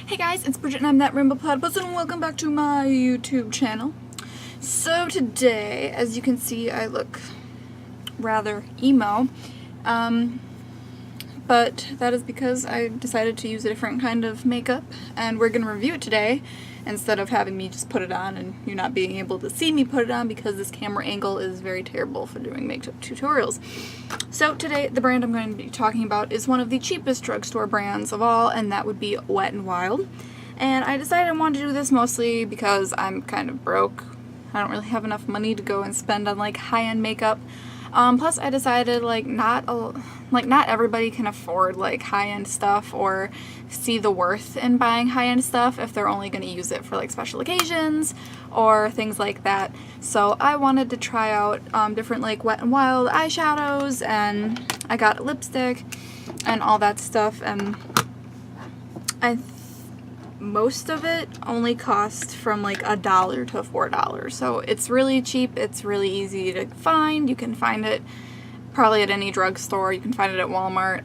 Hey guys, it's Bridget and I'm that Rainbow Platypus and welcome back to my YouTube channel. So today, as you can see, I look rather emo, but that is because I decided to use a different kind of makeup and we're going to review it today instead of having me just put it on and you not being able to see me put it on because this camera angle is very terrible for doing makeup tutorials. So today the brand I'm going to be talking about is one of the cheapest drugstore brands of all, and that would be Wet n Wild. And I decided I wanted to do this mostly because I'm kind of broke. I don't really have enough money to go and spend on like high-end makeup. Plus I decided not everybody can afford like high-end stuff or see the worth in buying high-end stuff if they're only going to use it for like special occasions or things like that. So I wanted to try out different like Wet n Wild eyeshadows, and I got lipstick and all that stuff, and most of it only cost from like $1 to $4. So it's really cheap, it's really easy to find. You can find it probably at any drugstore, you can find it at Walmart.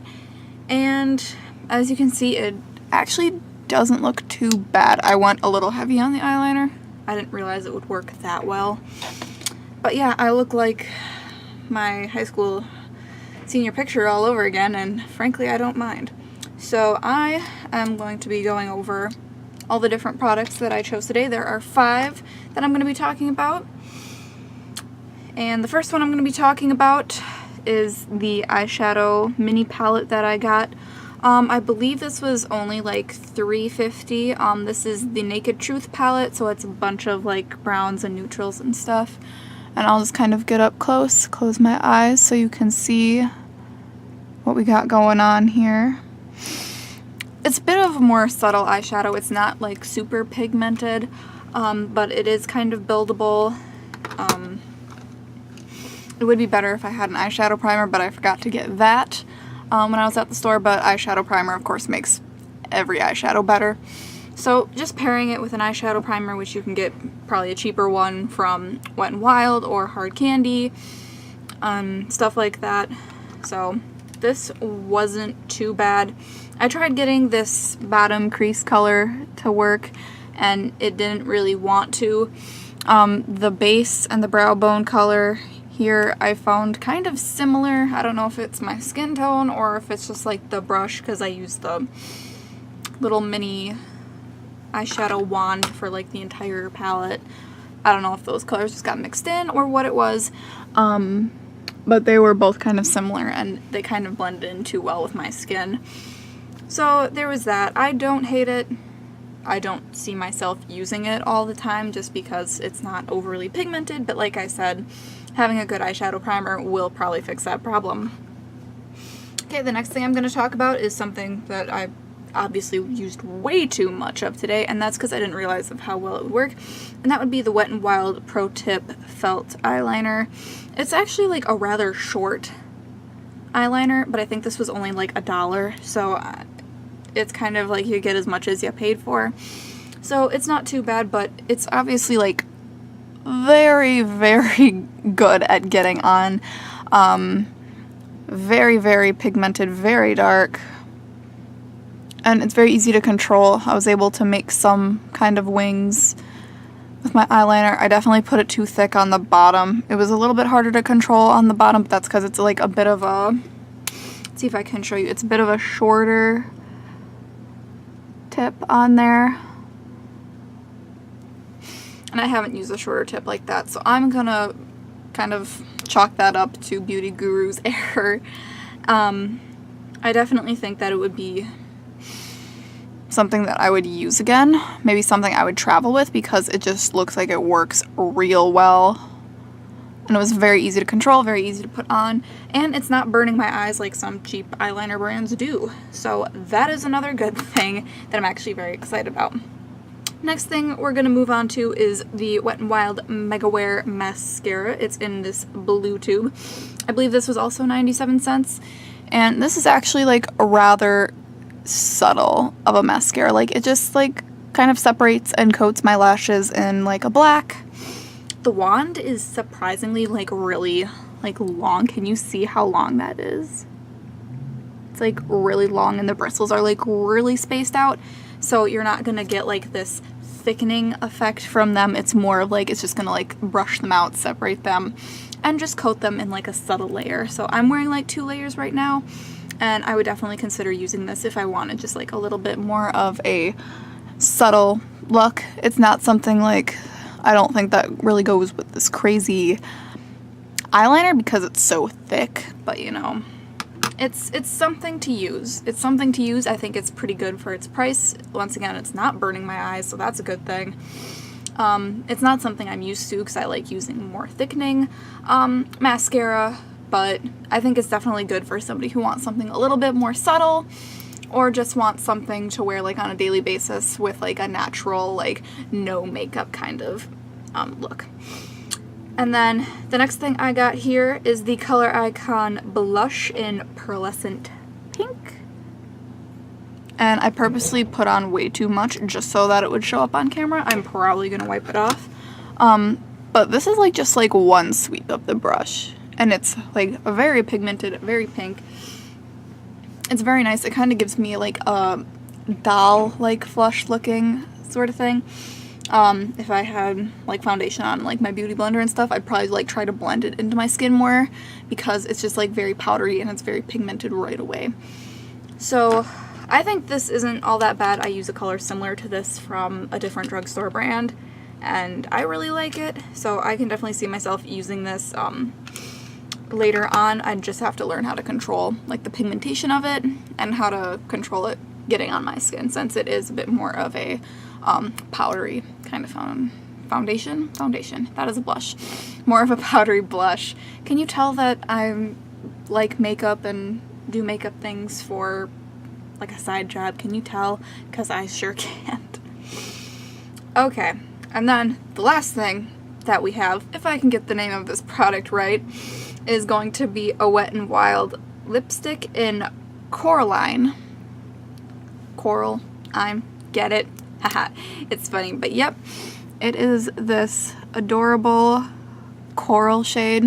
And as you can see, it actually doesn't look too bad. I went a little heavy on the eyeliner. I didn't realize it would work that well. But yeah, I look like my high school senior picture all over again, and frankly I don't mind. So I am going to be going over all the different products that I chose today. There are 5 that I'm going to be talking about. And the first one I'm going to be talking about is the eyeshadow mini palette that I got. I believe this was only like $3.50. This is the Naked Truth palette, so it's a bunch of like browns and neutrals and stuff. And I'll just kind of get up close, close my eyes so you can see what we got going on here. It's a bit of a more subtle eyeshadow. It's not like super pigmented, but it is kind of buildable. It would be better if I had an eyeshadow primer, but I forgot to get that when I was at the store. But eyeshadow primer, of course, makes every eyeshadow better. So just pairing it with an eyeshadow primer, which you can get probably a cheaper one from Wet n Wild or Hard Candy, stuff like that. So this wasn't too bad. I tried getting this bottom crease color to work and it didn't really want to. The base and the brow bone color here I found kind of similar. I don't know if it's my skin tone or if it's just like the brush, because I used the little mini eyeshadow wand for like the entire palette. I don't know if those colors just got mixed in or what it was. But they were both kind of similar and they kind of blended in too well with my skin. So there was that. I don't hate it. I don't see myself using it all the time just because it's not overly pigmented, but like I said, having a good eyeshadow primer will probably fix that problem. Okay, the next thing I'm going to talk about is something that I obviously used way too much of today, and that's because I didn't realize of how well it would work, and that would be the Wet n Wild Pro Tip Felt Eyeliner. It's actually like a rather short eyeliner, but I think this was only like $1, so it's kind of like you get as much as you paid for. So it's not too bad, but it's obviously like very, very good at getting on. Very, very pigmented, very dark. And it's very easy to control. I was able to make some kind of wings with my eyeliner. I definitely put it too thick on the bottom. It was a little bit harder to control on the bottom, but that's because it's like a bit of a, let's see if I can show you. It's a bit of a shorter tip on there. And I haven't used a shorter tip like that, so I'm gonna kind of chalk that up to Beauty Guru's error. I definitely think that it would be something that I would use again, maybe something I would travel with, because it just looks like it works real well. And it was very easy to control, very easy to put on, and it's not burning my eyes like some cheap eyeliner brands do. So that is another good thing that I'm actually very excited about. Next thing we're going to move on to is the Wet n Wild Mega Wear Mascara. It's in this blue tube. I believe this was also 97 cents. And this is actually like a rather subtle of a mascara. Like it just like kind of separates and coats my lashes in like a black. The wand is surprisingly like really like long. Can you see how long that is? It's like really long and the bristles are like really spaced out. so you're not gonna get like this thickening effect from them. It's more of like, it's just gonna like brush them out, separate them, and just coat them in like a subtle layer. So I'm wearing like 2 layers right now, and I would definitely consider using this if I wanted just like a little bit more of a subtle look. It's not something like, I don't think that really goes with this crazy eyeliner because it's so thick, but you know, it's something to use. It's something to use. I think it's pretty good for its price. Once again, it's not burning my eyes, so that's a good thing. It's not something I'm used to because I like using more thickening mascara, but I think it's definitely good for somebody who wants something a little bit more subtle, or just wants something to wear like on a daily basis with like a natural, like no makeup kind of look. And then the next thing I got here is the Color Icon blush in Pearlescent Pink. And I purposely put on way too much just so that it would show up on camera. I'm probably gonna wipe it off. But this is like just like one sweep of the brush, and it's like a very pigmented, very pink. It's very nice. It kind of gives me like a doll-like flush looking sort of thing. If I had like foundation on like my beauty blender and stuff, I'd probably like try to blend it into my skin more because it's just like very powdery and it's very pigmented right away. So I think this isn't all that bad. I use a color similar to this from a different drugstore brand, and I really like it. So I can definitely see myself using this later on. I just have to learn how to control like the pigmentation of it and how to control it getting on my skin, since it is a bit more of a powdery kind of foundation. That is a blush. More of a powdery blush. Can you tell that I like makeup and do makeup things for like a side job? Can you tell? Because I sure can't. Okay, and then the last thing that we have, if I can get the name of this product right, is going to be a Wet n Wild lipstick in Coraline. Coral, get it? Haha, it's funny, but yep, it is this adorable coral shade.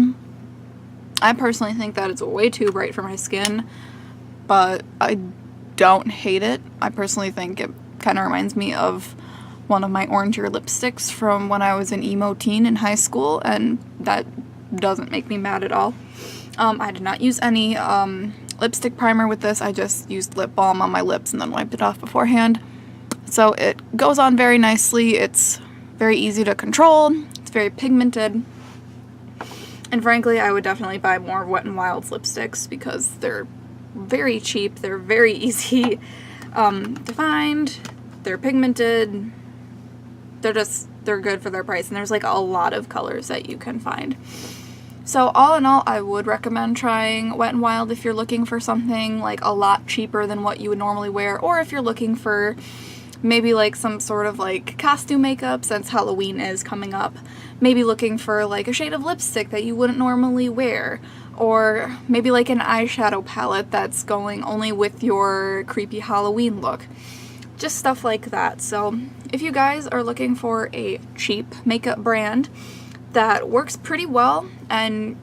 I personally think that it's way too bright for my skin, but I don't hate it. I personally think it kind of reminds me of one of my oranger lipsticks from when I was an emo teen in high school, and that doesn't make me mad at all. I did not use any lipstick primer with this. I just used lip balm on my lips and then wiped it off beforehand. So it goes on very nicely. It's very easy to control. It's very pigmented. And frankly, I would definitely buy more Wet n Wild's lipsticks because they're very cheap. They're very easy to find. They're pigmented. They're good for their price. And there's like a lot of colors that you can find. So all in all, I would recommend trying Wet n Wild if you're looking for something like a lot cheaper than what you would normally wear, or if you're looking for maybe like some sort of like costume makeup, since Halloween is coming up. Maybe looking for like a shade of lipstick that you wouldn't normally wear, or maybe like an eyeshadow palette that's going only with your creepy Halloween look. Just stuff like that. So if you guys are looking for a cheap makeup brand that works pretty well and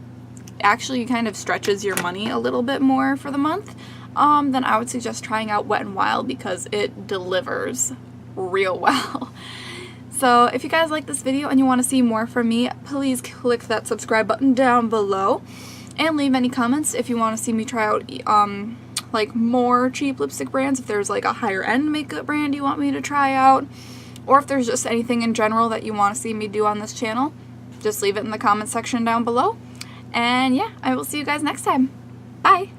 actually kind of stretches your money a little bit more for the month, then I would suggest trying out Wet n Wild because it delivers real well. So if you guys like this video and you want to see more from me, please click that subscribe button down below and leave any comments if you want to see me try out like more cheap lipstick brands, if there's like a higher end makeup brand you want me to try out, or if there's just anything in general that you want to see me do on this channel. Just leave it in the comment section down below. And yeah, I will see you guys next time. Bye!